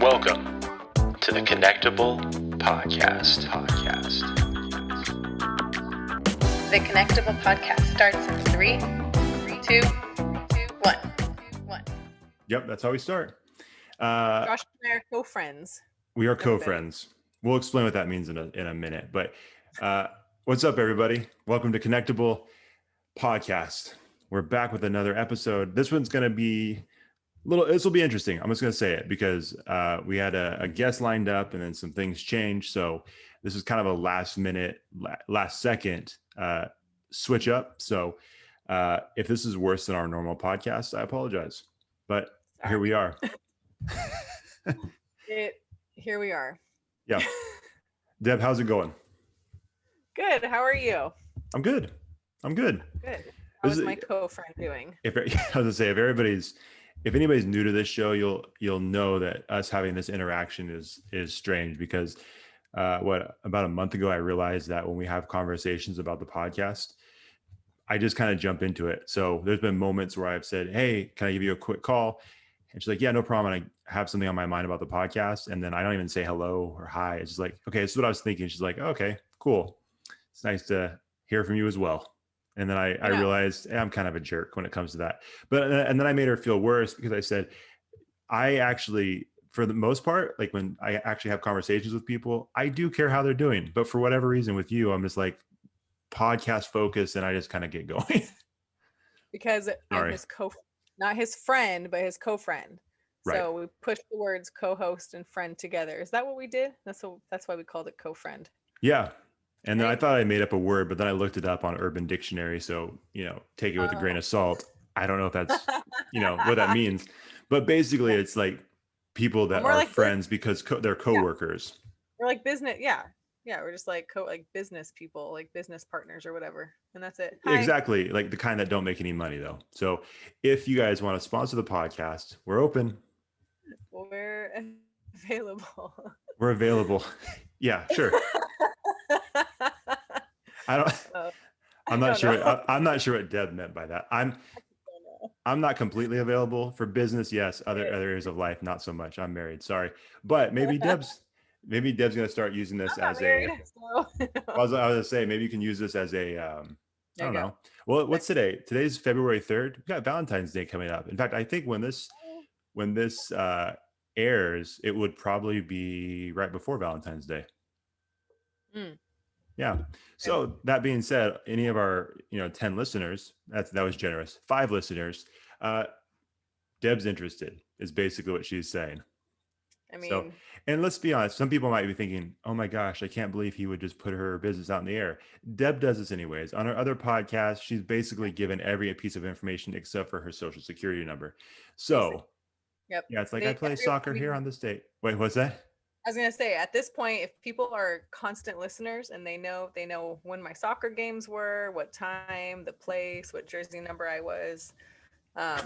Welcome to the Connectable podcast. The Connectable podcast starts in 3, 2, 1. Yep, that's how we start. Josh and I are co-friends. We are co-friends. We'll explain what that means in a minute. But what's up, everybody? Welcome to Connectable podcast. We're back with another episode. This one's going to be this will be interesting. I'm just going to say it because we had a guest lined up and then some things changed. So this is kind of a last second switch up. So if this is worse than our normal podcast, I apologize. But here we are. Here we are. Yeah. Deb, how's it going? Good. How are you? I'm good. Good. How's my co-friend doing? I was gonna say, if anybody's new to this show, you'll know that us having this interaction is strange because about a month ago I realized that when we have conversations about the podcast, I just kind of jump into it. So there's been moments where I've said, "Hey, can I give you a quick call?" And she's like, "Yeah, no problem." And I have something on my mind about the podcast, and then I don't even say hello or hi. It's just like, "Okay, this is what I was thinking." She's like, "Okay, cool. It's nice to hear from you as well." And then I realized I'm kind of a jerk when it comes to that. And then I made her feel worse because I said, I actually, for the most part, like when I actually have conversations with people, I do care how they're doing. But for whatever reason with you, I'm just like podcast focused and I just kind of get going. Because I'm his not his friend, but his co-friend. Right. So we pushed the words co-host and friend together. Is that what we did? That's why we called it co-friend. Yeah. And then I thought I made up a word, but then I looked it up on Urban Dictionary. So, take it with a grain of salt. I don't know if that's, what that means. But basically, it's like people that are like friends because they're coworkers. We're like business. Yeah. Yeah. We're just like business people, like business partners or whatever. And that's it. Hi. Exactly. Like the kind that don't make any money, though. So if you guys want to sponsor the podcast, we're open. We're available. We're available. Yeah, sure. I'm not sure what Deb meant by that. I'm not completely available for business. Yes. Other areas of life, not so much. I'm married. Sorry. But maybe Deb's going to start using this as I was going to say, maybe you can use this as a, I don't know. Well, what's today? Today's February 3rd. We've got Valentine's Day coming up. In fact, I think when this airs, it would probably be right before Valentine's Day. Yeah. So that being said, any of our 10 listeners, that was generous. 5 listeners, Deb's interested is basically what she's saying. I mean, and let's be honest, some people might be thinking, "Oh my gosh, I can't believe he would just put her business out in the air." Deb does this anyways. On her other podcast, she's basically given every piece of information except for her social security number. So yep. Yeah, it's like I play soccer here on this date. Wait, what's that? I was going to say, at this point, if people are constant listeners and they know when my soccer games were, what time, the place, what jersey number I was. I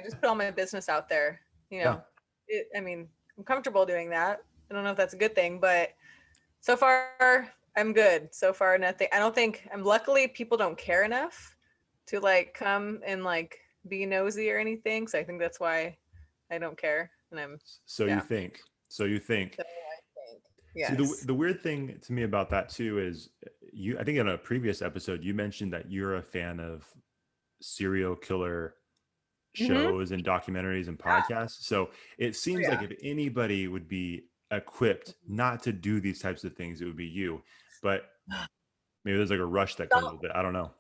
just put all my business out there. I'm comfortable doing that. I don't know if that's a good thing, but so far I'm good. So far, nothing. I don't think luckily people don't care enough to like come and like be nosy or anything. So I think that's why I don't care. And you think. So I think, yes. See, the weird thing to me about that too is I think in a previous episode, you mentioned that you're a fan of serial killer shows and documentaries and podcasts. So it seems like if anybody would be equipped not to do these types of things, it would be you. But maybe there's like a rush that comes with it. I don't know.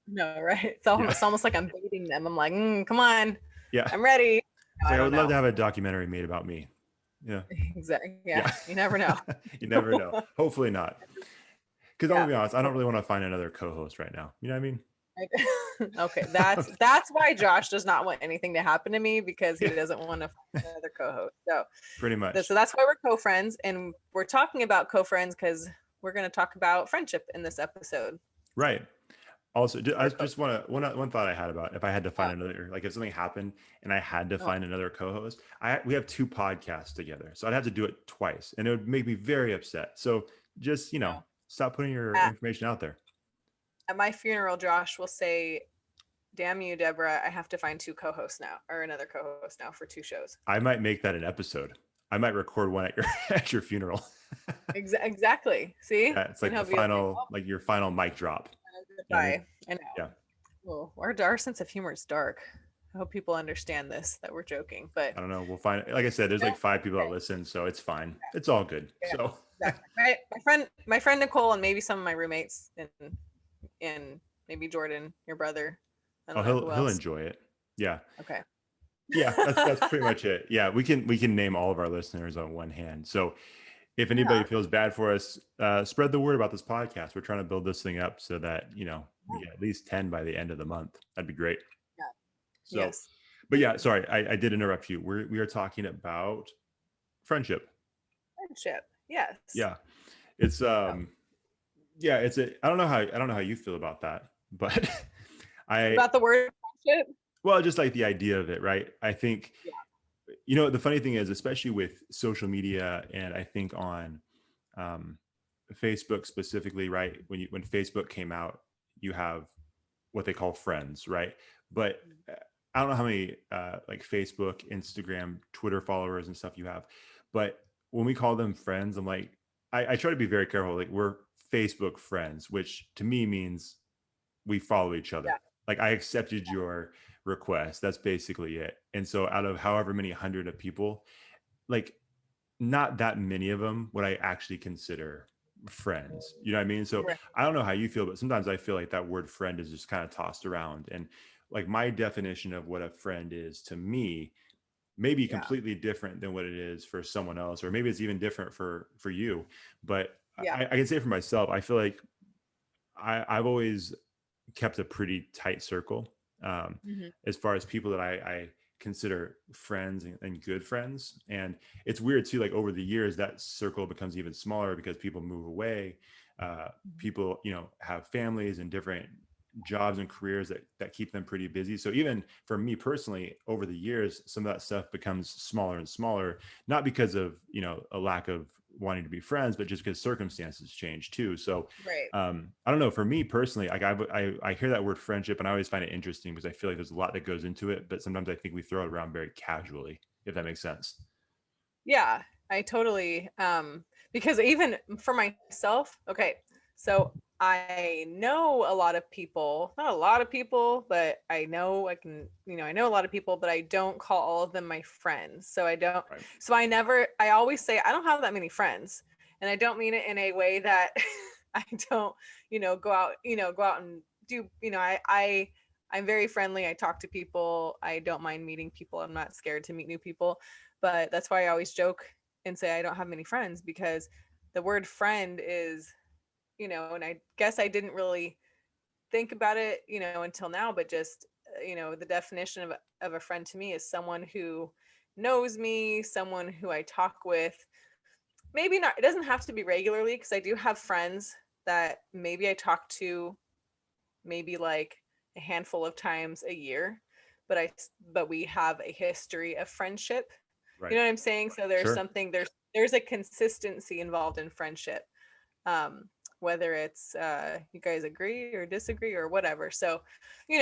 No, right? It's almost like I'm baiting them. I'm like, come on. Yeah. I'm ready. No, I would love to have a documentary made about me. Yeah. Exactly. Yeah. You never know. You never know. Hopefully not. Because I'm gonna be honest, I don't really want to find another co-host right now. You know what I mean? Okay. That's why Josh does not want anything to happen to me, because he doesn't want to find another co-host. So pretty much. So that's why we're co-friends, and we're talking about co-friends because we're going to talk about friendship in this episode. Right. Also, I just want to one thought I had about if I had to find another, like if something happened and I had to find another co-host, we have 2 podcasts together, so I'd have to do it twice, and it would make me very upset. So just stop putting your information out there. At my funeral, Josh will say, "Damn you, Deborah! I have to find 2 co-hosts now, or another co-host now for 2 shows." I might make that an episode. I might record one at your at your funeral. Exactly. See, Yeah, it's like and the he'll be like, final, oh, like your final mic drop. You know what I mean? goodbye. I know. Yeah. Well, our sense of humor is dark. I hope people understand this, that we're joking, but I don't know. We'll find. Like I said, there's like 5 people that okay. listen, so it's fine. It's all good. Yeah, So exactly. My friend Nicole, and maybe some of my roommates, and maybe Jordan, your brother. I oh, don't know who he'll else. enjoy it. Yeah. Okay. Yeah, that's pretty much it. Yeah, we can name all of our listeners on one hand. So if anybody Yeah. feels bad for us, spread the word about this podcast. We're trying to build this thing up so that, you know, we get at least 10 by the end of the month. That'd be great. Yeah. So, Yes. but yeah, sorry, I did interrupt you. We are talking about friendship. Friendship. Yes. Yeah. It's Oh. yeah, it's a I don't know how you feel about that, but I About the word friendship. well, just like the idea of it, right? I think Yeah. you know the funny thing is, especially with social media, and I think on um, Facebook specifically, right? When Facebook came out, you have what they call friends, right? But I don't know how many like Facebook, Instagram, Twitter followers and stuff you have, but when we call them friends, I'm like, I try to be very careful. Like we're Facebook friends, which to me means we follow each Yeah. other. Like I accepted your request. That's basically it. And so out of however many hundred of people, like not that many of them would I actually consider friends. You know what I mean? So Right. I don't know how you feel, but sometimes I feel like that word friend is just kind of tossed around. And like my definition of what a friend is to me may be Yeah. completely different than what it is for someone else, or maybe it's even different for you. But Yeah. I can say for myself, I feel like I've always kept a pretty tight circle Hmm. as far as people that I consider friends and good friends. And it's weird too, like over the years, that circle becomes even smaller because people move away. People, you know, have families and different jobs and careers that keep them pretty busy. So even for me personally, over the years, some of that stuff becomes smaller and smaller, not because of, you know, a lack of wanting to be friends, but just because circumstances change too. So Right. I don't know. For me personally, like I hear that word friendship, and I always find it interesting because I feel like there's a lot that goes into it. But sometimes I think we throw it around very casually, if that makes sense. Yeah, I totally because even for myself, okay, so I know a lot of people, not a lot of people, but I know I can, I know a lot of people, but I don't call all of them my friends. So I don't, Right. so I always say I don't have that many friends. And I don't mean it in a way that I don't, go out and do, I'm very friendly. I talk to people. I don't mind meeting people. I'm not scared to meet new people. But that's why I always joke and say I don't have many friends, because the word friend is, and I guess I didn't really think about it, until now, but just, the definition of a friend to me is someone who knows me, someone who I talk with. Maybe not, it doesn't have to be regularly, because I do have friends that maybe I talk to maybe like a handful of times a year, but we have a history of friendship. You Right. know what I'm saying? So Sure. there's a consistency involved in friendship. Whether it's you guys agree or disagree or whatever. So,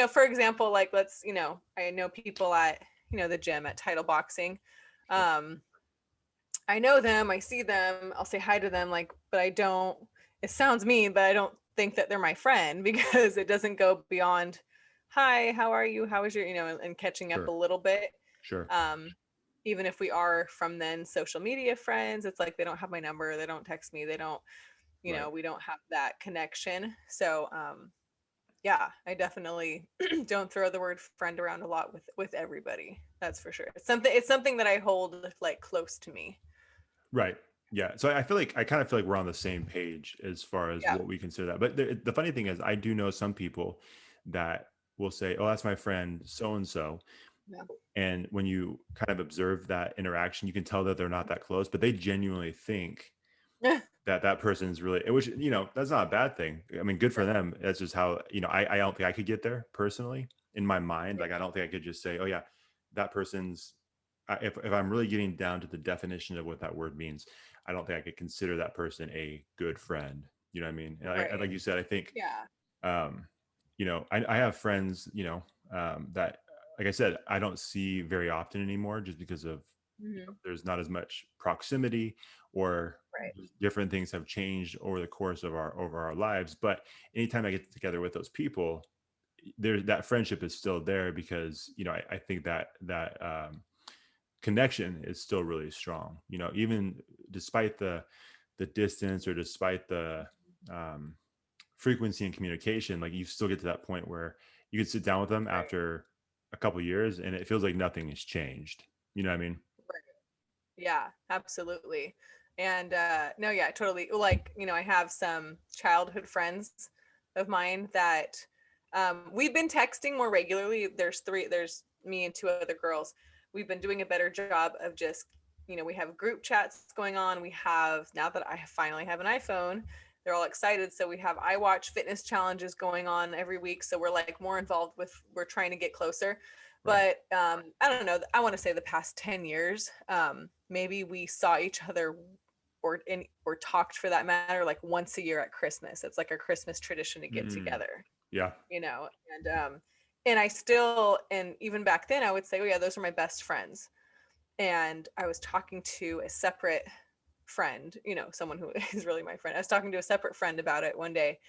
for example, like I know people at, the gym at Title Boxing. Sure. I know them, I see them, I'll say hi to them, like, but I don't, it sounds mean, but I don't think that they're my friend because it doesn't go beyond, hi, how are you? How is your, and catching up a Sure. little bit. Sure. Even if we are from then social media friends, it's like they don't have my number, they don't text me, they don't, Right. we don't have that connection. So, yeah, I definitely don't throw the word friend around a lot with everybody. That's for sure. It's something that I hold like close to me. Right. Yeah. So I feel like I kind of feel like we're on the same page as far as Yeah. what we consider that. But the funny thing is, I do know some people that will say, "Oh, that's my friend so and so." Yeah. And when you kind of observe that interaction, you can tell that they're not that close, but they genuinely think that that person's really, which, you know, that's not a bad thing. I mean, good for them. That's just how, you know, I don't think I could get there personally in my mind. Like, I don't think I could just say, oh yeah, that person's, if I'm really getting down to the definition of what that word means, I don't think I could consider that person a good friend. You know what I mean? And Right. like you said, I think, Yeah. um, you know, I have friends, you know, that, like I said, I don't see very often anymore just because of Mhm. there's not as much proximity, or Right. different things have changed over the course of our lives. But anytime I get together with those people, there, that friendship is still there, because I think that connection is still really strong, even despite the distance, or despite the um, frequency and communication. Like, you still get to that point where you can sit down with them Right. after a couple of years and it feels like nothing has changed. You know what I mean? Right. Yeah, absolutely. And no, yeah, totally. Like, I have some childhood friends of mine that we've been texting more regularly. There's me and two other girls. We've been doing a better job of just, we have group chats going on. We have, now that I finally have an iPhone, they're all excited. So we have iWatch fitness challenges going on every week. So we're like more involved with, we're trying to get closer. Right. But I don't know. I want to say the past 10 years, maybe we saw each other or talked, for that matter, like once a year at Christmas. It's like our Christmas tradition to get Mm, together, yeah. and I still, and even back then I would say, oh yeah, those are my best friends. And I was talking to a separate friend, someone who is really my friend. I was talking to a separate friend about it one day,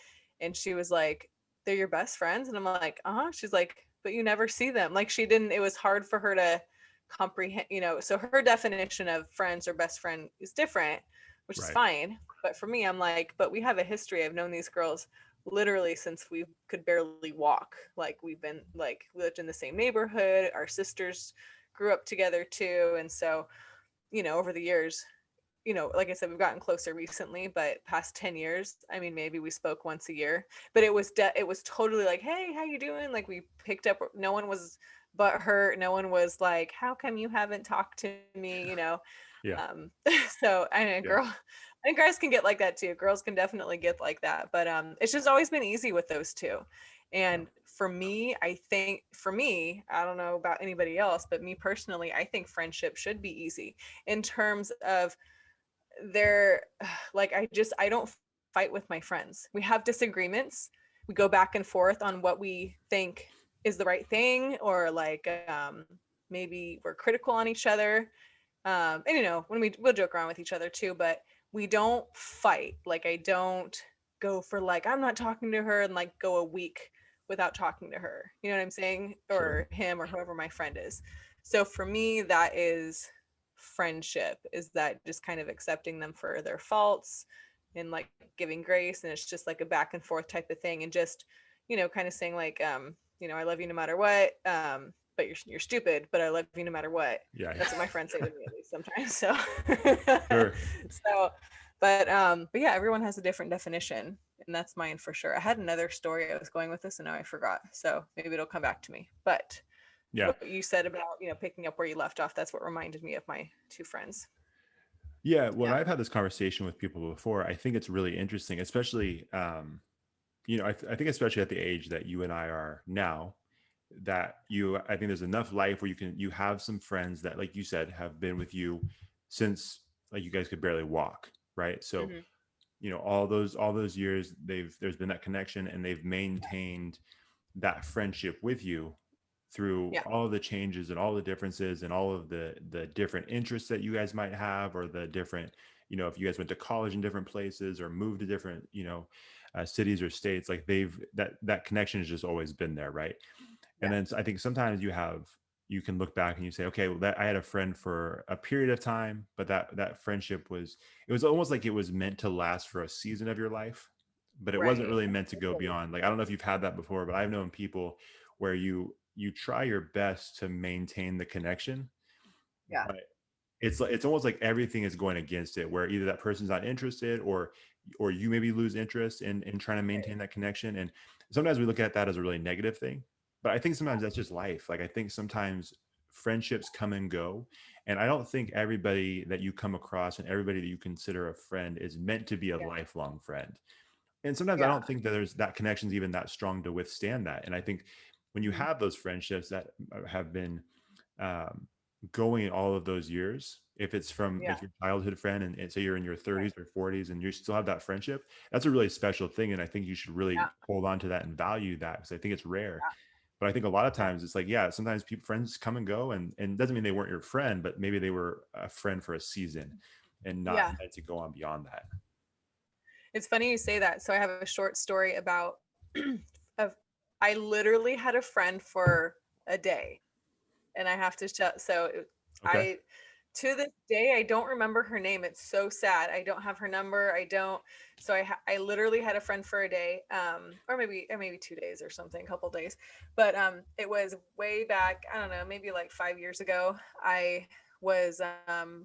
and she was like, they're your best friends? And I'm like, uh-huh. She's like, but you never see them. Like, she didn't, it was hard for her to comprehend, so her definition of friends or best friend is different, which is Right. fine. But for me, I'm like, but we have a history. I've known these girls literally since we could barely walk. Like, we've been, like, we lived in the same neighborhood. Our sisters grew up together too. And so, over the years, like I said, we've gotten closer recently, but past 10 years, I mean, maybe we spoke once a year, but it was totally like, hey, how you doing? Like, we picked up, no one was but hurt. No one was like, how come you haven't talked to me? Yeah. Um, so I know, Yeah. I think guys can get like that too. Girls can definitely get like that, but it's just always been easy with those two. Yeah. And for me, I think for me, I don't know about anybody else, but me personally, I think friendship should be easy in terms of they're like, I don't fight with my friends. We have disagreements. We go back and forth on what we think is the right thing, or like maybe we're critical on each other. And when we'll joke around with each other too, but we don't fight. Like, I don't go for, like, I'm not talking to her, and like go a week without talking to her. You know what I'm saying? Sure. Or him, or whoever my friend is. So for me, that is friendship, is that just kind of accepting them for their faults and like giving grace. And it's just like a back and forth type of thing. And just, kind of saying like, I love you no matter what. But you're stupid, but I love you no matter what. Yeah. That's what my friends say to me, at least sometimes. So, Sure. so, but yeah, everyone has a different definition, and that's mine for sure. I had another story I was going with this, and now I forgot. So maybe it'll come back to me. But Yeah. what you said about, picking up where you left off, that's what reminded me of my two friends. Yeah. When Yeah. I've had this conversation with people before, I think it's really interesting, especially, I think especially at the age that you and I are now, that I think there's enough life where you have some friends that, like you said, have been with you since, like, you guys could barely walk. Right. So, Hmm. all those years, there's been that connection, and they've maintained that friendship with you through Yeah. all of the changes and all the differences and all of the different interests that you guys might have, or the different, if you guys went to college in different places or moved to different, cities or states. Like, that connection has just always been there. Right. And Yeah. then I think sometimes you can look back and you say, okay, well, that I had a friend for a period of time, but that friendship it was almost like it was meant to last for a season of your life, but it wasn't Right. really meant to go beyond. Like, I don't know if you've had that before, but I've known people where you try your best to maintain the connection, Yeah. but it's almost like everything is going against it, where either that person's not interested, or you maybe lose interest in trying to Right. maintain that connection. And sometimes we look at that as a really negative thing, but I think sometimes that's just life. Like, I think sometimes friendships come and go, and I don't think everybody that you come across and everybody that you consider a friend is meant to be a Yeah. lifelong friend. And sometimes I Yeah. don't think that there's that connection's even that strong to withstand that. And I think when you Mhm. have those friendships that have been um, going all of those years, if it's from Yeah. like your childhood friend, and say you're in your Right. 30s or 40s and you still have that friendship, that's a really special thing. And I think you should really Yeah. hold on to that and value that, because I think it's rare. But I think a lot of times it's like, yeah, sometimes friends come and go, and it doesn't mean they weren't your friend, but maybe they were a friend for a season and not Yeah. meant to go on beyond that. It's funny you say that. So I have a short story about of I literally had a friend for a day, and I have to tell. Okay. I to this day I don't remember her name. It's so sad. I don't have her number. I don't. So I literally had a friend for a day, or maybe 2 days or something, a couple days. But it was way back. I don't know, maybe like 5 years ago. I was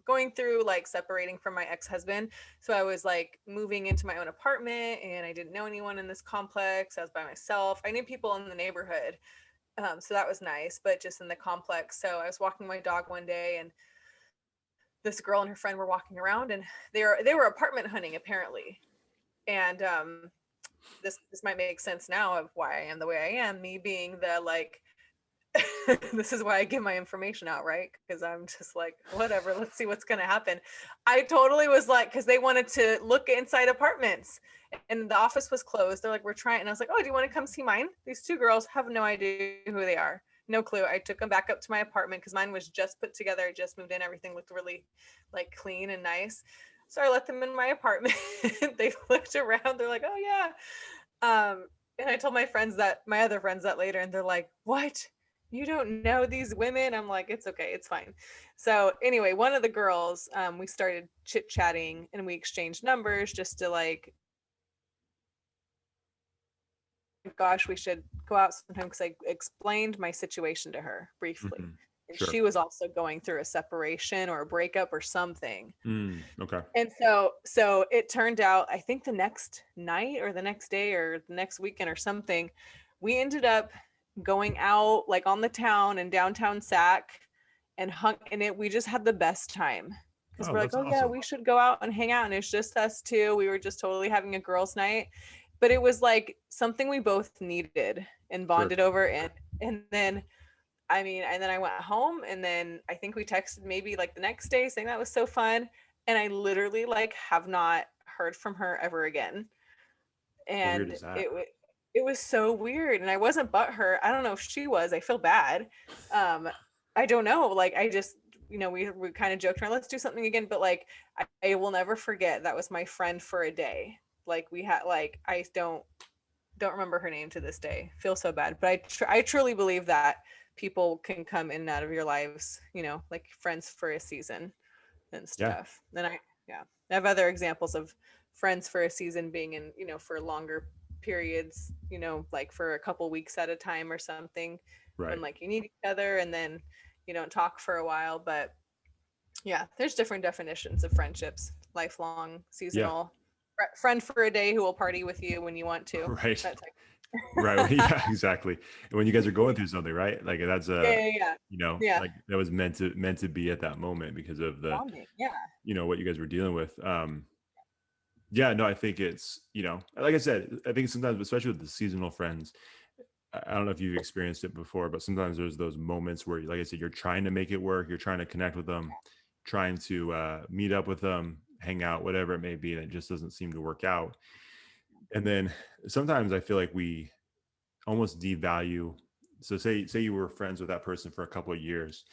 going through like separating from my ex-husband, so I was like moving into my own apartment, and I didn't know anyone in this complex. I was by myself. I knew people in the neighborhood, so that was nice, but just in the complex. So I was walking my dog one day, and this girl and her friend were walking around, and they were apartment hunting apparently. And this might make sense now of why I am the way I am, me being the like this is why I give my information out, right? Because I'm just like, whatever, let's see what's gonna happen. I totally was like, because they wanted to look inside apartments, and the office was closed. They're like, we're trying, and I was like, oh, do you want to come see mine? These two girls have no idea who they are, no clue. I took them back up to my apartment because mine was just put together. I just moved in. Everything looked really like clean and nice. So I let them in my apartment. They looked around. They're like, oh yeah. And I told my other friends that later, and they're like, what? You don't know these women? I'm like, it's okay, it's fine. So anyway, one of the girls, we started chit chatting, and we exchanged numbers just to like, gosh, we should go out sometime, because I explained my situation to her briefly. Mhm. And Sure. she was also going through a separation or a breakup or something. Okay. And so it turned out, I think the next night or the next day or the next weekend or something, we ended up going out like on the town in downtown Sac, and we just had the best time, because Oh, we're like, that's oh yeah, awesome. we should go out and hang out, and it's just us two. We were just totally having a girls' night, but it was like something we both needed and Sure. bonded over. And then and then I went home, and then I think we texted maybe like the next day saying that was so fun. And I literally like have not heard from her ever again. How weird And is that? it was so weird. And I wasn't butthurt. I don't know if she was. I feel bad. Um, I don't know. Like I just, we kind of joked around, let's do something again. But like I will never forget that was my friend for a day. Like we had like I don't remember her name to this day. Feel so bad. But I truly believe that people can come in and out of your lives, like friends for a season and Yeah. stuff. Yeah, I have other examples of friends for a season being in, for longer periods, like for a couple weeks at a time or something, Right. when like you need each other, and then you don't talk for a while. But yeah, there's different definitions of friendships: lifelong, Yeah. seasonal, friend for a day who will party with you when you want to. Right. That type. Right. Yeah, exactly. And when you guys are going through something, right? Like that's Yeah. Yeah. like that was meant to be at that moment because of the, Bonding. Yeah. what you guys were dealing with. Yeah, no, I think it's, like I said, I think sometimes, especially with the seasonal friends, I don't know if you've experienced it before, but sometimes there's those moments where, like I said, you're trying to make it work, you're trying to connect with them, trying to meet up with them, hang out, whatever it may be, and it just doesn't seem to work out. And then sometimes I feel like we almost devalue. So say you were friends with that person for a couple of years,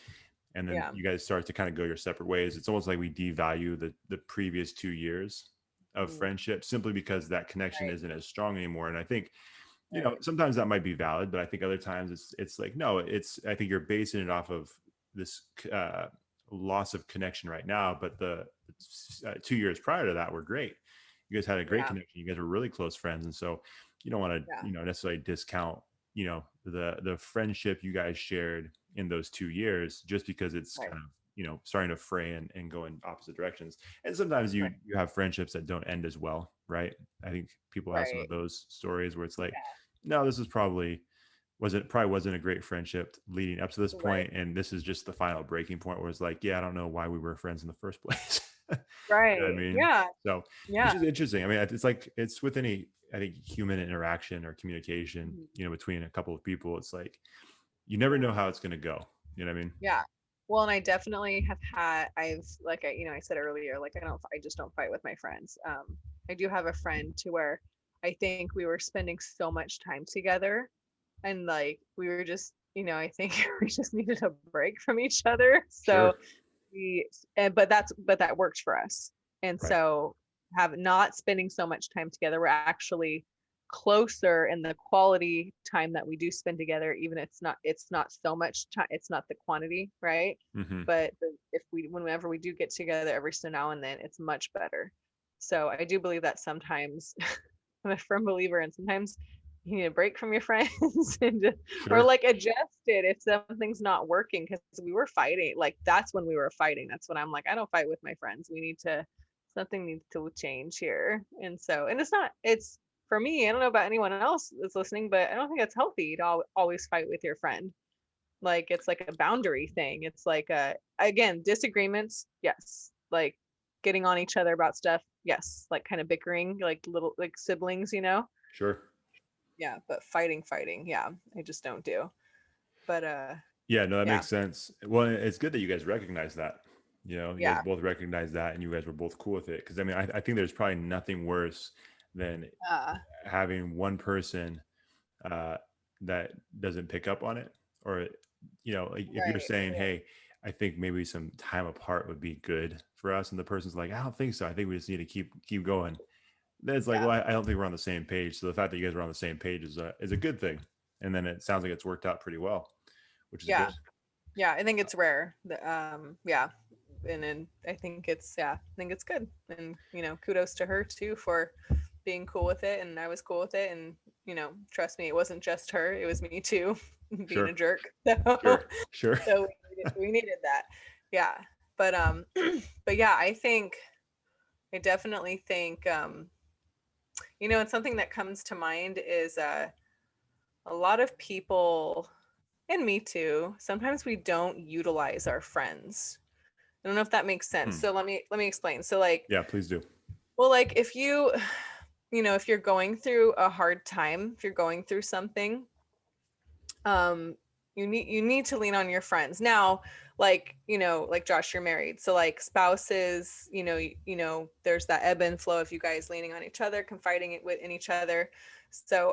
and then Yeah. you guys start to kind of go your separate ways. It's almost like we devalue the previous 2 years of Mm. friendship simply because that connection Right. isn't as strong anymore. And I think, Right. sometimes that might be valid, but I think other times it's like, no, I think you're basing it off of this loss of connection right now, but the 2 years prior to that were great. You guys had a great Yeah. connection. You guys were really close friends, and so you don't want to Yeah. necessarily discount the friendship you guys shared in those 2 years just because it's Right. kind of starting to fray and go in opposite directions. And sometimes you Right. you have friendships that don't end as well, right? I think people have some of Right. those stories where it's like, Yeah. no, this is probably wasn't a great friendship leading up to this Right. point, and this is just the final breaking point where it's like, yeah, I don't know why we were friends in the first place. You know what I Right. mean? Yeah. So Yeah. which is interesting. I mean, it's like it's with any, I think, human interaction or communication, Mhm. between a couple of people. It's like you never know how it's going to go. You know what I mean? Yeah. Well, and I definitely I've like I said earlier, like I just don't fight with my friends. I do have a friend to where I think we were spending so much time together, and like we were just, I think we just needed a break from each other. So Sure. but that worked for us. And Right. so have not spending so much time together, we're actually closer in the quality time that we do spend together, even it's not so much time, it's not the quantity, right? Mm-hmm. But whenever we do get together every so now and then, it's much better. So I do believe that sometimes I'm a firm believer, and sometimes you need a break from your friends or Sure. like adjust it if something's not working, because we were fighting. Like that's when we were fighting. That's when I'm like, I don't fight with my friends. Something needs to change here. And so, and it's for me, I don't know about anyone else that's listening, but I don't think it's healthy to always fight with your friend. Like it's like a boundary thing. It's like again, disagreements, yes. Like getting on each other about stuff, yes. Like kind of bickering, like little like siblings, Sure. Yeah, but fighting, yeah, I just don't do. But Yeah, no, that yeah, makes sense. Well, it's good that you guys recognize that. You guys yeah, both recognize that, and you guys were both cool with it. Because I mean, I think there's probably nothing worse than uh, having one person uh, that doesn't pick up on it, or like if you're right, saying, "Hey, I think maybe some time apart would be good for us," and the person's like, "I don't think so. I think we just need to keep going." Then it's like, yeah, well, I don't think we're on the same page. So the fact that you guys were on the same page is a good thing, and then it sounds like it's worked out pretty well, which is yeah, good. yeah. I think it's rare. Yeah, and then I think it's good, and kudos to her too for being cool with it, and I was cool with it, and trust me, it wasn't just her, it was me too, being a Sure. jerk. So, Sure. so we needed that, yeah. But but yeah, I definitely think and something that comes to mind is a lot of people, and me too, sometimes we don't utilize our friends. I don't know if that makes sense. Hmm. So let me explain. So like, Yeah, please do. well, like if if you're going through a hard time, if you're going through something, um you need to lean on your friends. Now, like, like Josh, you're married, so like spouses, there's that ebb and flow of you guys leaning on each other, confiding it in each other. So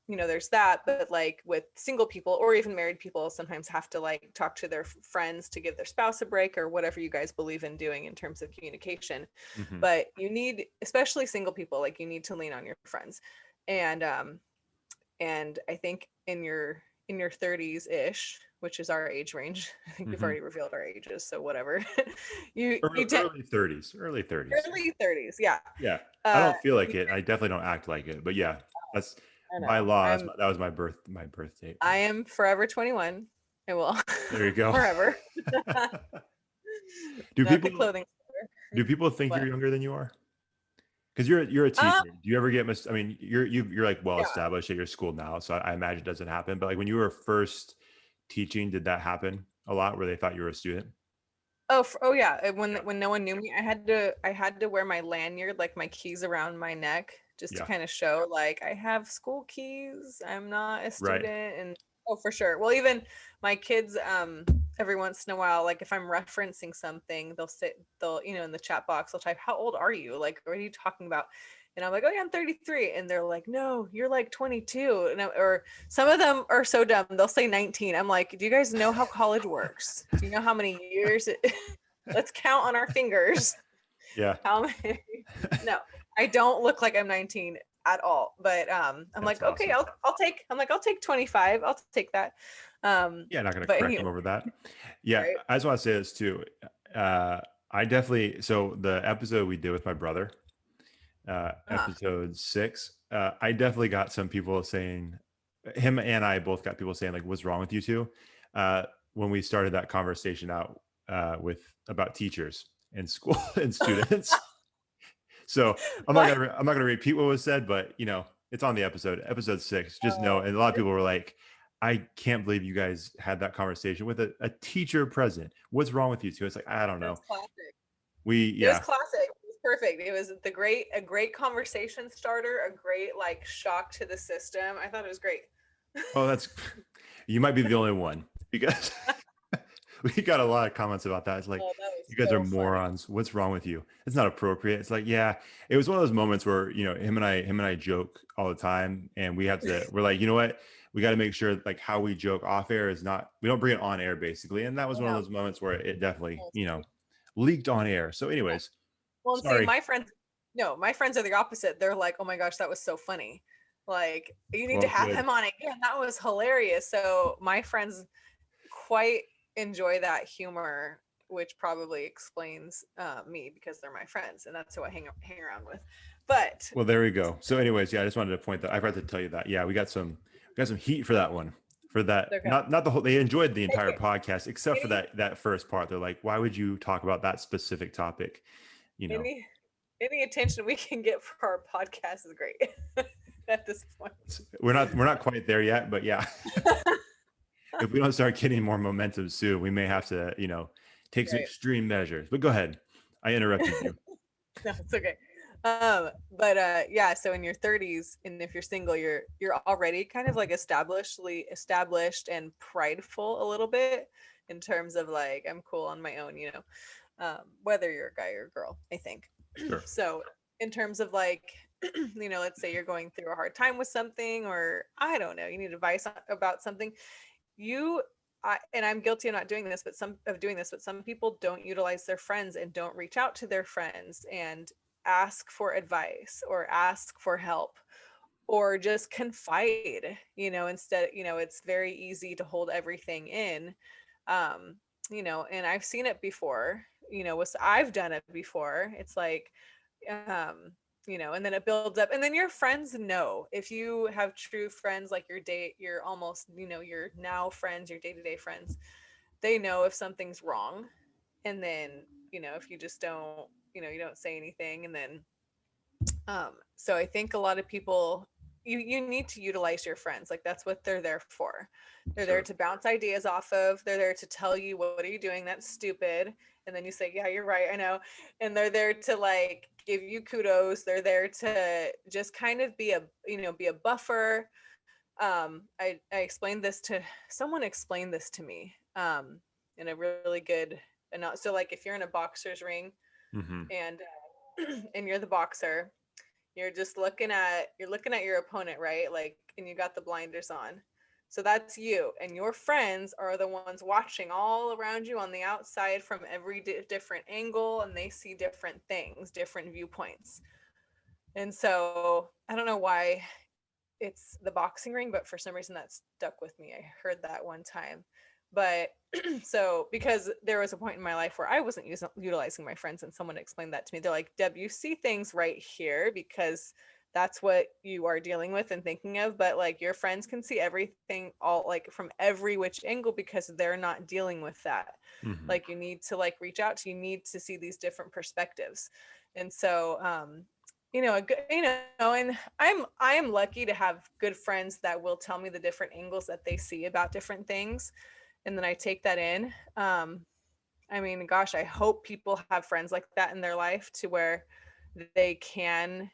there's that. But like with single people or even married people, sometimes have to like talk to their friends to give their spouse a break, or whatever you guys believe in doing in terms of communication. Hmm. But especially single people, like you need to lean on your friends. And I think in your 30s ish, which is our age range. I think we've Hmm. already revealed our ages, so whatever. you Early, you tend early 30s, early 30s. early 30s, yeah. Yeah, I uh don't feel like you, it. I definitely don't act like it. But yeah, that's I by know law. I'm That was my birth date. I am forever 21. I will. There you go. Forever. do Not the people clothing store. do people think What? you're younger than you are? Because you're a um teacher. Do you ever get I mean, you're like well yeah. established at your school now, so I imagine it doesn't happen. But like when you were first teaching, did that happen a lot where they thought you were a student? Oh yeah. When Yeah. when no one knew me, I had to wear my lanyard, like my keys around my neck, just to Yeah. kind of show like I have school keys. I'm not a Right. student. And oh, for sure. Well, even my kids, every once in a while, like if I'm referencing something, they'll in the chat box, they'll type, "How old are you? Like, what are you talking about?" And I'm like, "Oh yeah, I'm 33." And they're like, "No, you're like 22." Or some of them are so dumb, they'll say 19. I'm like, "Do you guys know how college works? Do you know how many years let's count on our fingers Yeah. how many." No, I don't look like I'm 19 at all. But I'm That's like, "Okay, awesome. I'll take 25. I'll take that." Yeah, not going to But correct them over that. Yeah, right? I just want to say this too. Uh, I definitely, so the episode we did with my brother, Uh-huh. episode 6, I definitely got some people saying, him and I both got people saying like, "What's wrong with you two?" Uh, when we started that conversation out with about teachers and school and students. So What? I'm not gonna repeat what was said, but it's on the episode 6. Just know, Oh, and a lot of people were like, "I can't believe you guys had that conversation with a teacher present. What's wrong with you two?" It's like, I don't that's know. classic. It was Yeah. classic. It was perfect. It was a great conversation starter, a great like shock to the system. I thought it was great. Oh, that's you might be the only one because we got a lot of comments about that. It's like, Oh, that was you guys are so funny. morons. What's wrong with you? It's not appropriate. It's like, yeah, it was one of those moments where, him and I joke all the time, and we're like, you know what? we got to make sure like how we joke off air is not, we don't bring it on air basically. And that was one of No. those moments where it definitely, leaked on air. So anyways, Well, and see, sorry. my friends are the opposite. They're like, oh my gosh, that was so funny. Like, you need to have him on again. That was hilarious. So my friends quite enjoy that humor, which probably explains me, because they're my friends and that's who I hang around with. But well, there we go. So anyways, I just wanted to point that, I forgot to tell you that. Yeah, we got some heat for that one. For that, okay. not the whole, they enjoyed the entire podcast except for that first part. They're like, why would you talk about that specific topic? Any attention we can get for our podcast is great. At this point, we're not quite there yet, but yeah. If we don't start getting more momentum soon, we may have to, take some extreme measures. But go ahead, I interrupted you. No, it's okay. So in your 30s, and if you're single, you're already kind of like established and prideful a little bit, in terms of like, I'm cool on my own, whether you're a guy or a girl, I think. Sure. So in terms of like, let's say you're going through a hard time with something, or I don't know, you need advice about something, and I'm guilty of not doing this, but some people don't utilize their friends and don't reach out to their friends and ask for advice or ask for help or just confide, instead, it's very easy to hold everything in, and I've seen it before, I've done it before. It's like, and then it builds up, and then your friends know, if you have true friends, like your almost, your now friends, your day-to-day friends, they know if something's wrong. And then, if you just don't, you don't say anything. And then, so I think a lot of people, you need to utilize your friends. Like, that's what they're there for. They're there to bounce ideas off of. They're there to tell you, what are you doing? That's stupid. And then you say, yeah, you're right, I know. And they're there to like give you kudos. They're there to just kind of be a buffer. I explained this to someone, explained this to me in a really good, so like if you're in a boxer's ring, and and you're the boxer, you're just looking at your opponent, right? Like, and you got the blinders on. So that's you, and your friends are the ones watching all around you on the outside from every different angle, and they see different things, different viewpoints. And so I don't know why it's the boxing ring, but for some reason that stuck with me. I heard that one time. But so, because there was a point in my life where I wasn't utilizing my friends, and someone explained that to me. They're like, Deb, you see things right here because that's what you are dealing with and thinking of, but like your friends can see everything all like from every which angle because they're not dealing with that. Like, you need to like reach out to, you need to see these different perspectives. And so and I'm lucky to have good friends that will tell me the different angles that they see about different things, and then I take that in. I mean, gosh, I hope people have friends like that in their life, to where they can,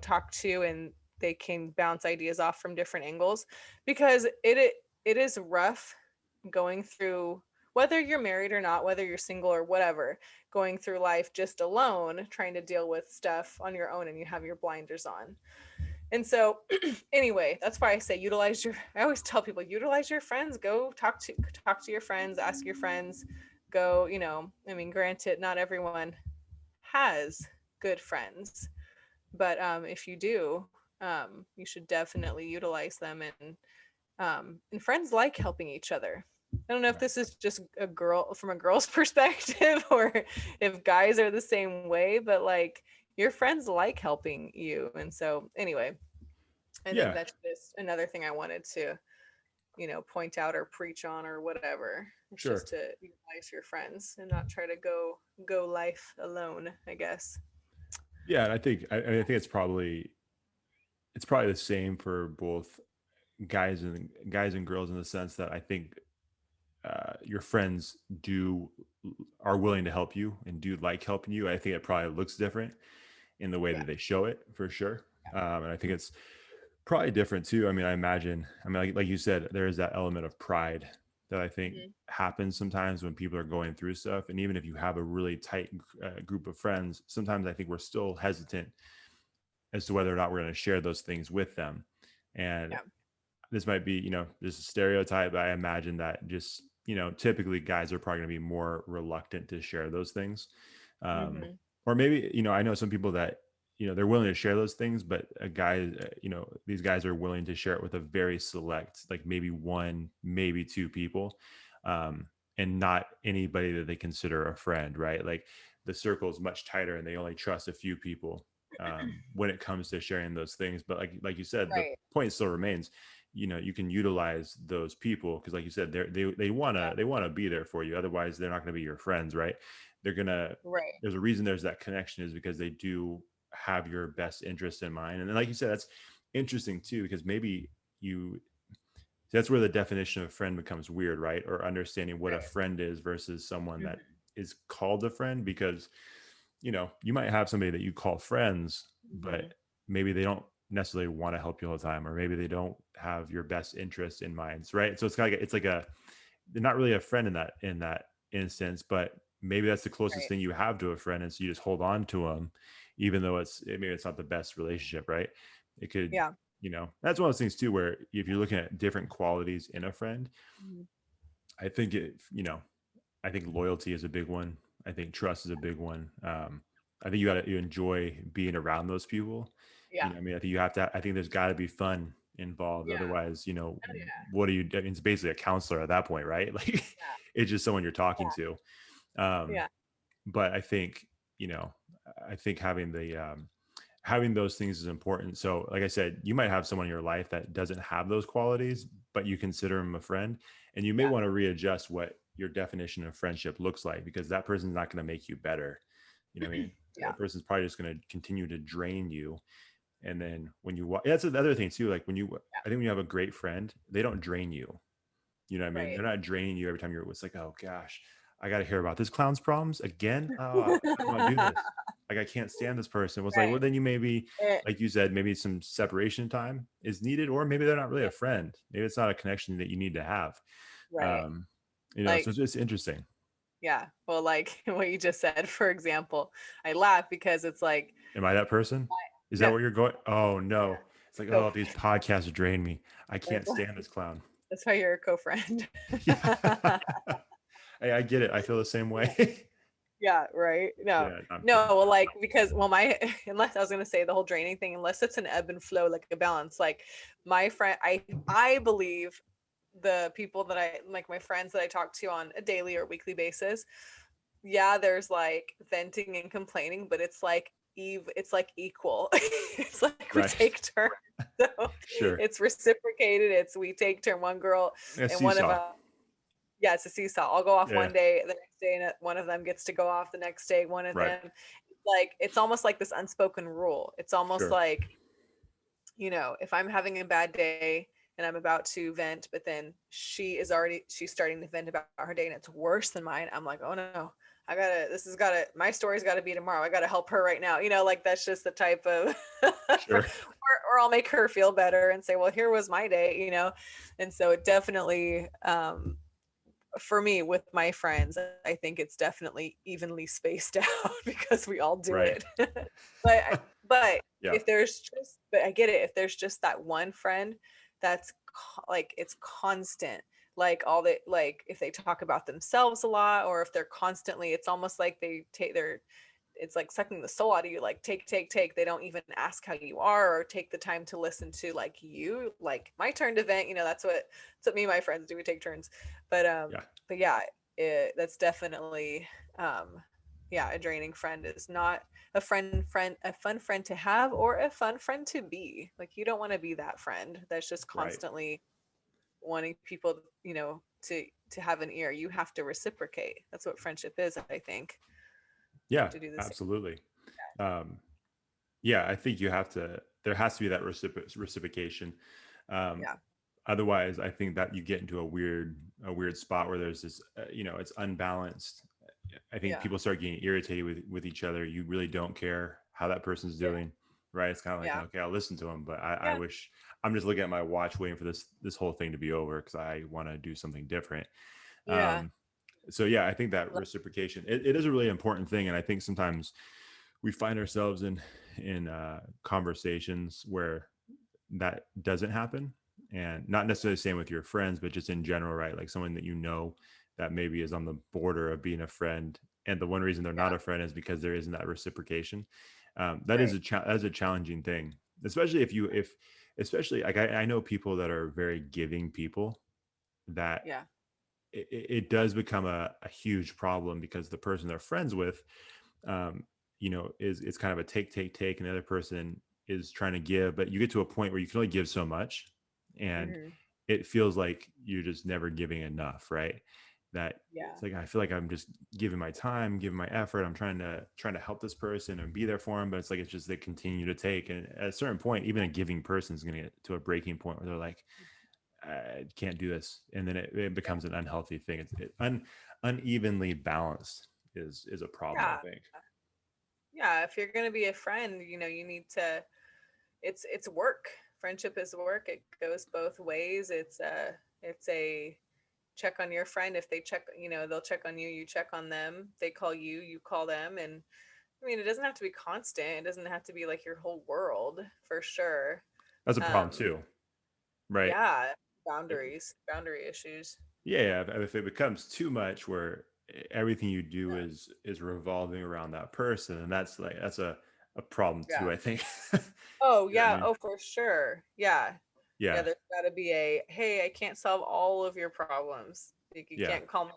talk to, and they can bounce ideas off from different angles, because it is rough going through, whether you're married or not, whether you're single or whatever, going through life just alone, trying to deal with stuff on your own, and you have your blinders on. And so anyway, that's why I say I always tell people, utilize your friends, go talk to your friends, ask your friends, go, I mean, granted, not everyone has good friends, but if you do, you should definitely utilize them. And friends like helping each other. I don't know if this is just from a girl's perspective, or if guys are the same way, but like, your friends like helping you. And so anyway, I think that's just another thing I wanted to, point out or preach on or whatever. It's just to utilize your friends and not try to go life alone, I guess. Yeah, and I think it's probably the same for both guys and girls, in the sense that I think your friends are willing to help you and do like helping you. I think it probably looks different in the way that they show it, for sure. And I think it's probably different too. I mean, I imagine, like you said, there is that element of pride that I think happens sometimes when people are going through stuff. And even if you have a really tight group of friends, sometimes I think we're still hesitant as to whether or not we're going to share those things with them. And this might be, just a stereotype, but I imagine that just, typically guys are probably going to be more reluctant to share those things. Um, Mm-hmm. or maybe, I know some people that, they're willing to share those things, but a guy, these guys are willing to share it with a very select, like maybe one, maybe two people, and not anybody that they consider a friend, right? Like the circle is much tighter and they only trust a few people when it comes to sharing those things. But like you said, the Right. point still remains, you can utilize those people because like you said, they want Yeah. to, they want to be there for you. Otherwise they're not going to be your friends, right? They're going to, Right. there's a reason there's that connection is because they do have your best interest in mind. And then, like you said, that's interesting too, because maybe you, that's where the definition of friend becomes weird, right? Or understanding what a Right. friend is versus someone that Mm-hmm. is called a friend, because you might have somebody that you call friends, Mm-hmm. but maybe they don't necessarily want to help you all the time, or maybe they don't have your best interest in mind, right? So it's kind of, it's like they're not really a friend in that instance, but maybe that's the closest Right. thing you have to a friend, and so you just hold on to them, even though maybe it's not the best relationship, right? It could, Yeah. that's one of those things too, where if you're looking at different qualities in a friend, Mm-hmm. I think I think loyalty is a big one. I think trust is a big one. I think you enjoy being around those people. Yeah. I mean, I think you have to. I think there's got to be fun involved. Yeah. Otherwise, Oh, yeah. what are you? I mean, it's basically a counselor at that point, right? Like, it's just someone you're talking to. Um, Yeah. but I think you know, I think having those things is important. So, like I said, you might have someone in your life that doesn't have those qualities, but you consider them a friend, and you may Yeah. want to readjust what your definition of friendship looks like, because that person's not going to make you better. What I mean? Yeah. That person's probably just going to continue to drain you. And then when you that's the other thing too. Like I think when you have a great friend, they don't drain you. You know what I mean? Right. They're not draining you every time it's like, oh gosh, I got to hear about this clown's problems again. Oh, I don't want to do this. Like, I can't stand this person. Well, it's like, Right. well, then you maybe, Eh, like you said, maybe some separation time is needed, or maybe they're not really yeah. a friend. Maybe it's not a connection that you need to have. Right. Um, so Like, it's just interesting. yeah. Well, like what you just said, for example, I laugh because it's like, Am I that person? Is that yeah, where you're going? Oh no. It's like, oh, these co-friend. podcasts drain me. I That's can't why, stand this clown. that's why you're a co-friend. Yeah. Hey, I get it. I feel the same Yeah. way. Yeah, right. No, Yeah, I'm no. kidding. Well, like because my unless I was gonna say the whole draining thing, unless it's an ebb and flow, like a balance. Like my friend, I believe the people that I like, my friends that I talk to on a daily or weekly basis. Yeah, there's like venting and complaining, but it's like it's like equal. It's like we Right. take turns. So Sure. it's reciprocated. It's we take turn. One girl Yeah, and one of seesaw. us. Yeah, it's a seesaw. I'll go off Yeah. one day, the next day, and one of them gets to go off the next day. One of Right. them, like it's almost like this unspoken rule. It's almost Sure. like, if I'm having a bad day and I'm about to vent, but then she's starting to vent about her day and it's worse than mine. I'm like, oh no, my story's gotta be tomorrow. I gotta help her right now. Like that's just the type of, Sure. or I'll make her feel better and say, well, here was my day. And so it definitely, for me with my friends, I think it's definitely evenly spaced out because we all do Right. it. but Yeah. but I get it. If there's just that one friend that's like it's constant, like all the like if they talk about themselves a lot, or if they're constantly, it's almost like they take their it's like sucking the soul out of you, like take. They don't even ask how you are or take the time to listen to like you, like my turn to vent. That's what me and my friends do. We take turns. But Yeah. but yeah, that's definitely yeah, a draining friend is not a fun friend to have or a fun friend to be. Like you don't want to be that friend that's just Right. constantly wanting people, to have an ear. You have to reciprocate. That's what friendship is, I think. You have Yeah, to do the same. absolutely. Um, yeah, I think there has to be that reciprocation. Um, Yeah. Otherwise, I think that you get into a weird spot where there's this, it's unbalanced. I think Yeah. people start getting irritated with each other. You really don't care how that person's Yeah. doing, right? It's kind of like, Yeah. okay, I'll listen to him, but I Yeah. wish I'm just looking at my watch waiting for this whole thing to be over because I want to do something different. Yeah. So yeah, I think that reciprocation, it is a really important thing. And I think sometimes we find ourselves in conversations where that doesn't happen. and not necessarily the same with your friends, but just in general, right? Like someone that you know that maybe is on the border of being a friend, and the one reason they're not Yeah. a friend is because there isn't that reciprocation. That is Right. that is a challenging thing, especially if especially like I know people that are very giving people that Yeah. it does become a huge problem because the person they're friends with, um, is it's kind of a take, and the other person is trying to give, but you get to a point where you can only give so much, and Hmm. it feels like you're just never giving enough, right? That Yeah. it's like I feel like I'm just giving my time, giving my effort. I'm trying to help this person and be there for them, but it's like it's just they continue to take, and at a certain point, even a giving person is going to get to a breaking point where they're like, I can't do this, and then it becomes an unhealthy thing. Unevenly balanced is a problem, I Yeah. think. Yeah. If you're gonna be a friend, you need to. It's work. Friendship is work. It goes both ways. It's a check on your friend. If they check, they'll check on you. You check on them. They call you. You call them. And I mean, it doesn't have to be constant. It doesn't have to be like your whole world for sure. That's a problem Um, too, right? yeah. If, Boundary issues. yeah, if it becomes too much where everything you do is revolving around that person, and that's a problem Yeah. too, I think. Oh, You know what I yeah. mean? Oh, for sure. Yeah. Yeah, Yeah, there's got to be hey, I can't solve all of your problems. Like, you yeah, can't call me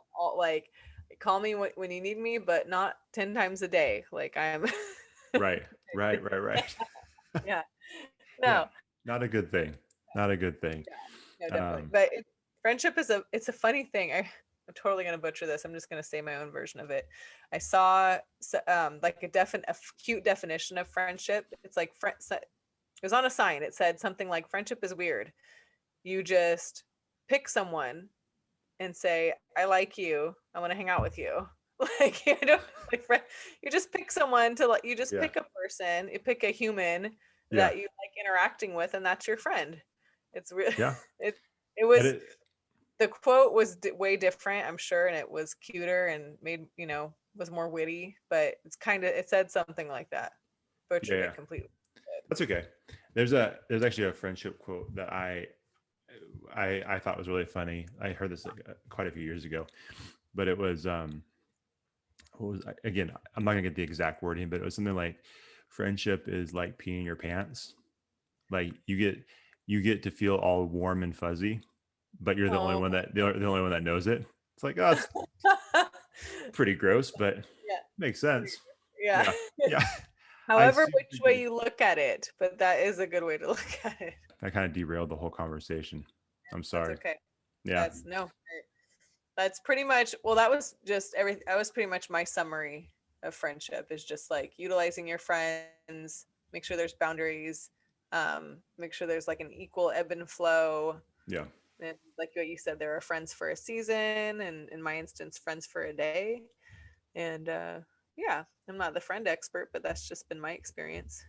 call me when you need me, but not 10 times a day. Like, I'm, right, right. yeah, Yeah, no, not a good thing. Not a good thing. no, definitely. Um, But friendship it's a funny thing. I'm totally going to butcher this. I'm just going to say my own version of it. I saw like a cute definition of friendship. It's like, it was on a sign. It said something like, friendship is weird. You just pick someone and say, I like you. I want to hang out with you. Like, you don't like friend. You just pick someone to like. You just yeah, pick a person. You pick a human yeah, that you like interacting with, and that's your friend. It's real. yeah. It it And was the quote was way different, I'm sure, and it was cuter and made was more witty. But it said something like that. yeah, Butchered yeah. it completely. That's okay. There's actually a friendship quote that I thought was really funny. I heard this like, quite a few years ago, but it was what was again? I'm not gonna get the exact wording, but it was something like, "Friendship is like peeing your pants. Like you get to feel all warm and fuzzy, but you're the only Oh, one the only one that knows it." It's like, oh, it's pretty gross, but yeah, makes sense. yeah. Yeah, yeah. I However, seriously which get way it. you look at it, but that is a good way to look at it. I kind of derailed the whole conversation. I'm That's sorry. okay. Yeah, That's no. That's pretty much, well, that was just everything. That was pretty much my summary of friendship, is just like utilizing your friends, make sure there's boundaries, make sure there's like an equal ebb and flow. yeah. And like what you said, there are friends for a season, and in my instance, friends for a day. And yeah, I'm not the friend expert, but that's just been my experience.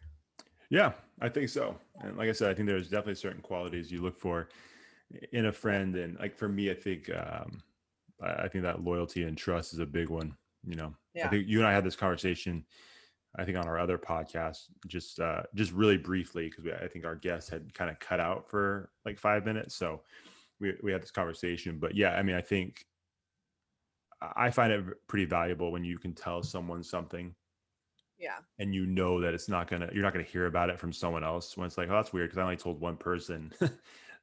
Yeah, I think so. And like I said, I think there's definitely certain qualities you look for in a Yeah. friend. And like for me, I think that loyalty and trust is a big one. I Yeah. think you and I had this conversation, I think on our other podcast, just really briefly, because I think our guest had kind of cut out for like 5 minutes. So we had this conversation. But yeah, I mean, I think I find it pretty valuable when you can tell someone something Yeah. and that you're not gonna hear about it from someone else, when it's like, oh, that's weird because I only told one person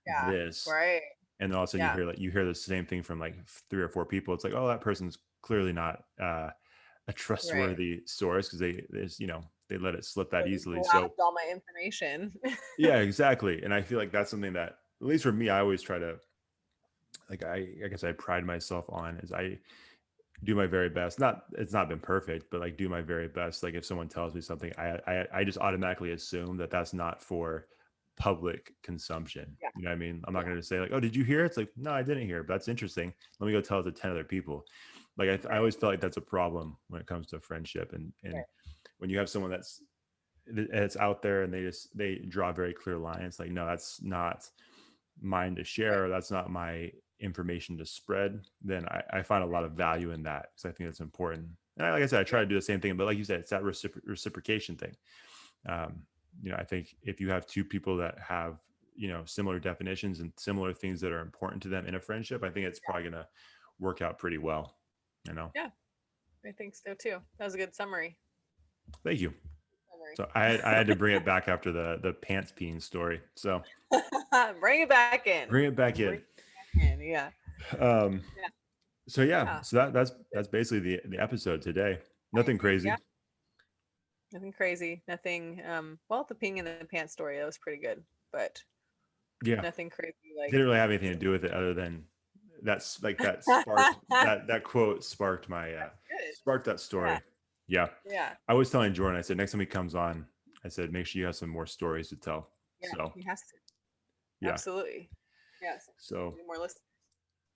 Yeah. this, Right. and then all of a sudden Yeah. you hear the same thing from like three or four people. It's like, oh, that person's clearly not a Right. trustworthy source because they let it slip that Or they easily. So grabbed all my information. yeah, exactly. And I feel like that's something that, at least for me, I always try to, like, I guess I pride myself on, is I do my very best. Not It's not been perfect, but like do my very best. Like if someone tells me something, I just automatically assume that that's not for public consumption. Yeah. You know what I mean? I'm not Yeah. going to say like, oh, did you hear? It's like, no, I didn't hear, but that's interesting. Let me go tell it to 10 other people. Like I Right. always felt like that's a problem when it comes to friendship. And Right. when you have someone that's out there and they draw a very clear line, it's like, no, that's not mine to Right. share, or that's not my information to spread, then I find a lot of value in that, because I think that's important. And like I said, I try Yeah. to do the same thing, but like you said, it's that reciprocation thing. I think if you have two people that have similar definitions and similar things that are important to them in a friendship, I think it's probably going to work out pretty well. Yeah, I think so too. That was a good summary. Thank you. Summary. So I had to bring it back after the pants peeing story. So bring it back in. bring it back in. Yeah. So yeah, so that's basically the episode today. Nothing crazy. Yeah. Nothing crazy. Nothing. Well, the peeing in the pants story, that was pretty good, but yeah, nothing crazy. Like, didn't really have anything to do with it other than that's like that sparked that quote sparked my sparked that story. Yeah. I was telling Jordan, I said next time he comes on, I said make sure you have some more stories to tell. Yeah, so he has to. Yeah, absolutely. Yes. So more listeners.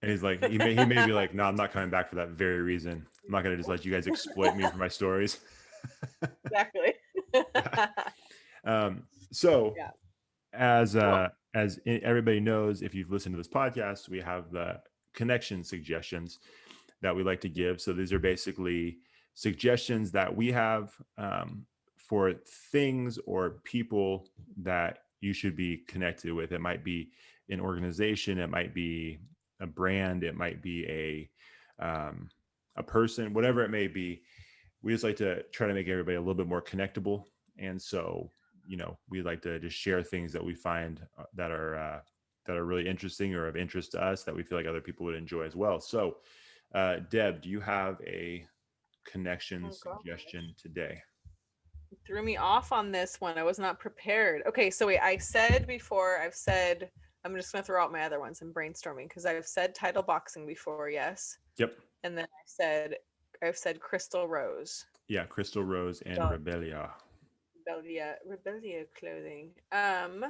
And he's like, he may be like, no, I'm not coming back for that very reason. I'm not gonna just let you guys exploit me for my stories. Exactly. So as everybody knows, if you've listened to this podcast, we have the connection suggestions that we like to give. So these are basically suggestions that we have for things or people that you should be connected with. It might be an organization, it might be a brand, it might be a person, whatever it may be. We just like to try to make everybody a little bit more connectable. And so, we like to just share things that we find that are really interesting or of interest to us that we feel like other people would enjoy as well. So, Deb, do you have a connection suggestion today? You threw me off on this one. I was not prepared. Okay, so wait, I've said, I'm just going to throw out my other ones. I'm brainstorming because I've said title boxing before, yes. Yep. And then I've said Crystal Rose. Yeah, Crystal Rose and Rebellia. Rebellia clothing. I'm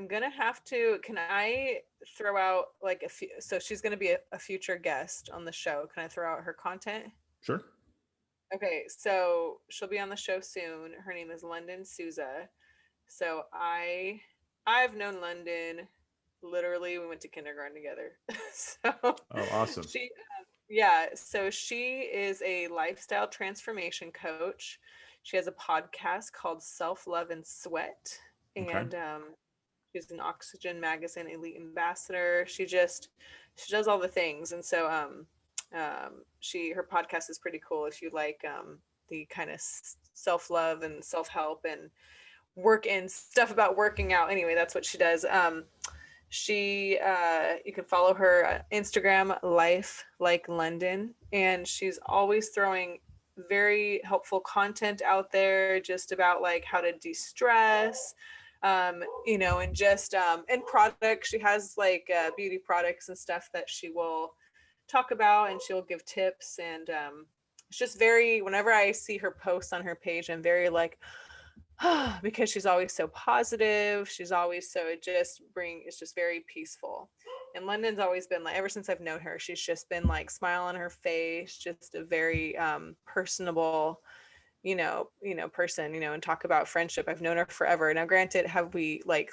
gonna have to. Can I throw out like a few? So she's gonna be a future guest on the show. Can I throw out her content? Sure. Okay, so she'll be on the show soon. Her name is London Souza. So I've known London. Literally, we went to kindergarten together. Oh, awesome. So she is a lifestyle transformation coach. She has a podcast called Self Love and Sweat, and she's an Oxygen Magazine Elite Ambassador. She does all the things, and so her podcast is pretty cool if you like the kind of self love and self help and work and stuff about working out. Anyway, that's what she does. You can follow her Instagram, Life Like London, and she's always throwing very helpful content out there just about like how to de-stress, and just and products. She has like beauty products and stuff that she will talk about, and she'll give tips, and it's just very, whenever I see her posts on her page, I'm very like, because she's always so positive. She's always it's just very peaceful. And London's always been like, ever since I've known her, she's just been like smile on her face, just a very personable, person, and talk about friendship. I've known her forever. Now, granted, have we like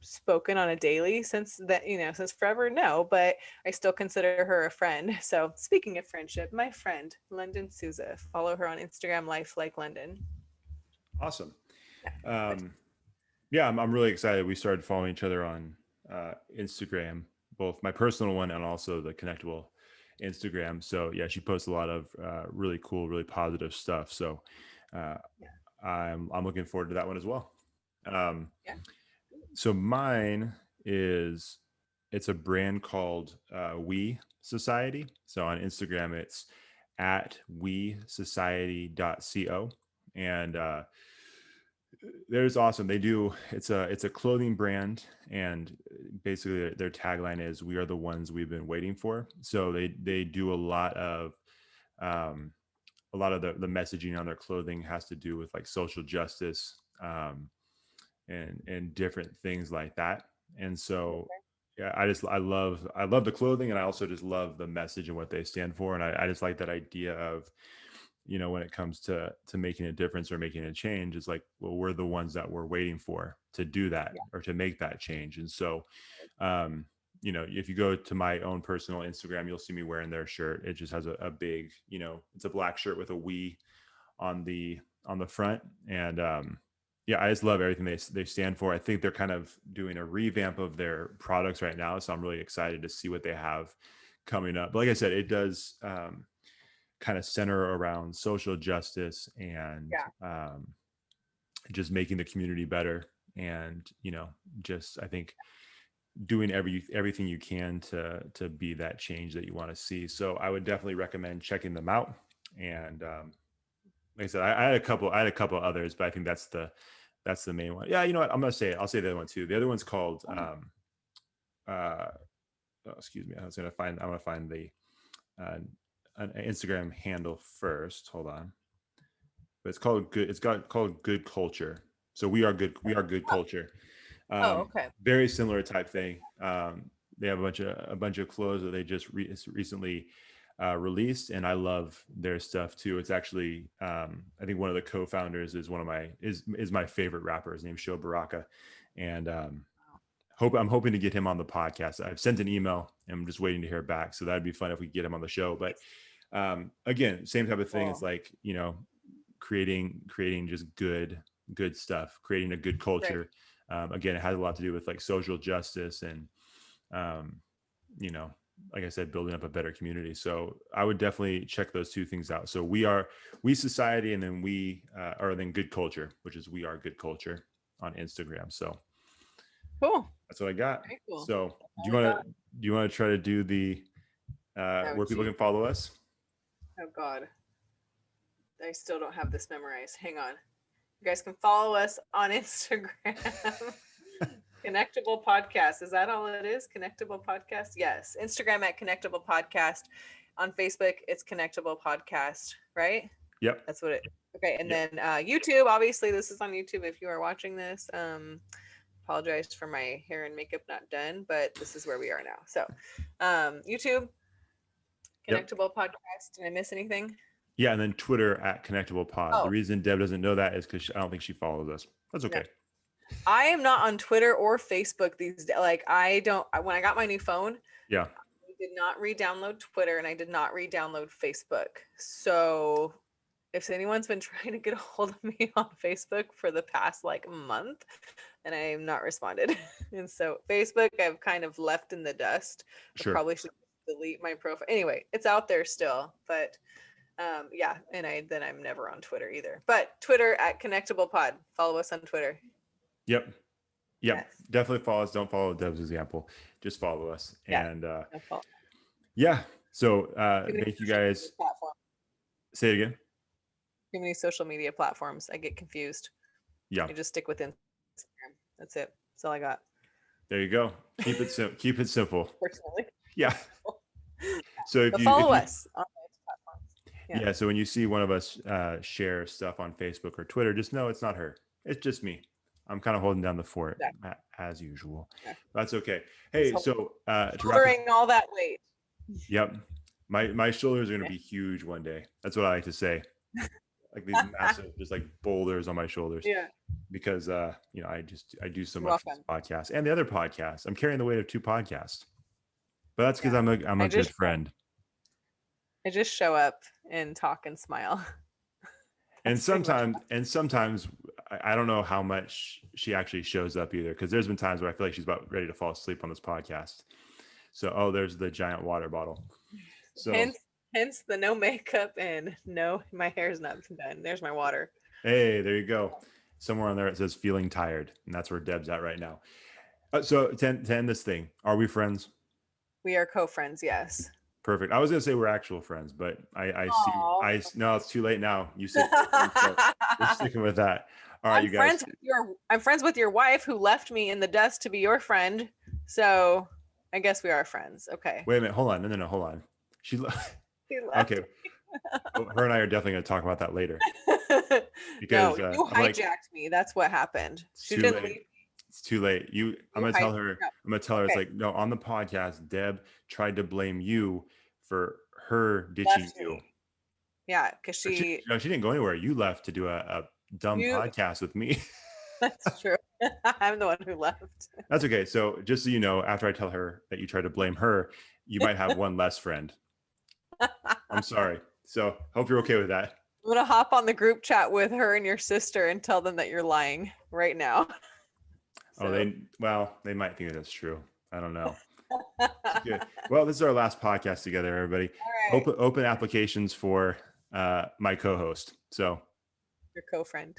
spoken on a daily since that, since forever? No, but I still consider her a friend. So speaking of friendship, my friend, London Souza, follow her on Instagram, Life Like London. Awesome. I'm really excited. We started following each other on Instagram, both my personal one and also the Connectable Instagram. So yeah, she posts a lot of really cool, really positive stuff. So I'm looking forward to that one as well. So mine it's a brand called We Society. So on Instagram, it's at wesociety.co. And there's awesome. It's a clothing brand, and basically their tagline is "We are the ones we've been waiting for." So they do a lot of the messaging on their clothing has to do with like social justice and different things like that. And so yeah, I love the clothing, and I also just love the message and what they stand for. And I just like that idea of, when it comes to making a difference or making a change, it's like, well, we're the ones that we're waiting for to do that or to make that change. And so, if you go to my own personal Instagram, you'll see me wearing their shirt. It just has a big, it's a black shirt with a "we" on the front. And Yeah, I just love everything they stand for. I think they're kind of doing a revamp of their products right now, so I'm really excited to see what they have coming up. But like I said, it does kind of center around social justice and Yeah. just making the community better. And just I think doing everything you can to be that change that you want to see. So I would definitely recommend checking them out. And like I said, I had a couple others, but I think that's the main one. Yeah, you know what? I'm gonna say it. I'll say the other one too. The other one's called oh, excuse me. I want to find the an Instagram handle first. Hold on. But it's called good. Called Good Culture. So we are good. We are Good Culture. Okay. Very similar type thing. They have a bunch of clothes that they just recently released, and I love their stuff too. It's actually I think one of the co-founders is is my favorite rapper. His name's Sho Baraka, and I'm hoping to get him on the podcast. I've sent an email and I'm just waiting to hear back. So that'd be fun if we get him on the show. But again, same type of thing. It's like, creating just good stuff, creating a good culture. Right. Again, it has a lot to do with like social justice and, like I said, building up a better community. So I would definitely check those two things out. So We Society, and then then Good Culture, which is We Are Good Culture on Instagram. So cool. That's what I got. Very cool. So do you want to try to do the where people can follow us? Oh God. I still don't have this memorized. Hang on. You guys can follow us on Instagram. Connectable Podcast. Is that all it is? Connectable Podcast? Yes. Instagram at Connectable Podcast. On Facebook, it's Connectable Podcast, right? Yep. That's what it. Okay. And then YouTube, obviously this is on YouTube if you are watching this. Apologize for my hair and makeup not done, but this is where we are now. So YouTube, Connectable Podcast. Did I miss anything? Yeah, and then Twitter at Connectable Pod. The reason Deb doesn't know that is because I don't think she follows us. That's okay. No. I am not on Twitter or Facebook these days. Like when I got my new phone, I did not re-download Twitter and I did not re-download Facebook. So if anyone's been trying to get a hold of me on Facebook for the past month, and I have not responded. And so Facebook, I've kind of left in the dust. Sure. I probably should delete my profile. Anyway, it's out there still, but and I'm never on Twitter either. But Twitter at Connectable Pod. Follow us on Twitter. Yep. Yes. Definitely follow us. Don't follow Deb's example. Just follow us. Yeah. And so thank you guys. Say it again. Too many social media platforms. I get confused. Yeah. I just stick with Instagram. That's it. That's all I got. There you go. Keep it simple. Keep it simple. Personally. Yeah. So if you follow us on those platforms. Yeah. So when you see one of us share stuff on Facebook or Twitter, just know it's not her. It's just me. I'm kind of holding down the fort as usual. Yeah. That's okay. Hey, so shouldering all that weight. Yep. My shoulders are going to be huge one day. That's what I like to say. Like these massive, just like boulders on my shoulders. Yeah. Because I do so much for this podcast and the other podcasts. I'm carrying the weight of 2 podcasts. But that's because I'm a good friend. I just show up and talk and smile. And sometimes I don't know how much she actually shows up either, because there's been times where I feel like she's about ready to fall asleep on this podcast. So there's the giant water bottle. So hence the no makeup and no, my hair's not done. There's my water. Hey, there you go. Somewhere on there it says feeling tired, and that's where Deb's at right now. So to end this thing, are we friends? We are co-friends, yes. Perfect. I was gonna say we're actual friends, but I no, it's too late now. You said so we're sticking with that. All right, you guys. I'm friends with your wife who left me in the dust to be your friend. So I guess we are friends. Okay. Wait a minute. Hold on. No. Hold on. She left. Okay. Well, her and I are definitely going to talk about that later. Because no, you hijacked me. That's what happened. She didn't leave. It's too late. I'm going to tell her. I'm going to tell her. It's like, no, on the podcast, Deb tried to blame you for her ditching you. Yeah, because she didn't go anywhere. You left to do a dumb podcast with me. That's true. I'm the one who left. That's okay. So just so you know, after I tell her that you tried to blame her, you might have one less friend. I'm sorry. So hope you're okay with that. I'm gonna hop on the group chat with her and your sister and tell them that you're lying right now. Oh, they might think that's true. I don't know. Good. Well, this is our last podcast together, everybody. All right. Open applications for my co-host. So Your co-friend.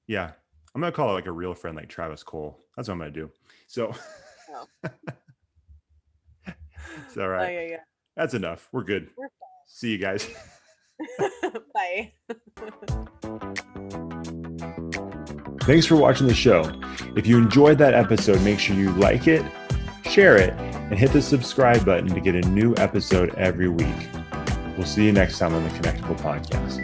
yeah, I'm gonna call it like a real friend, like Travis Cole. That's what I'm gonna do. So it's all right. Yeah. That's enough. We're good. We're See you guys. Bye. Thanks for watching the show. If you enjoyed that episode, make sure you like it, share it, and hit the subscribe button to get a new episode every week. We'll see you next time on the Connectable podcast.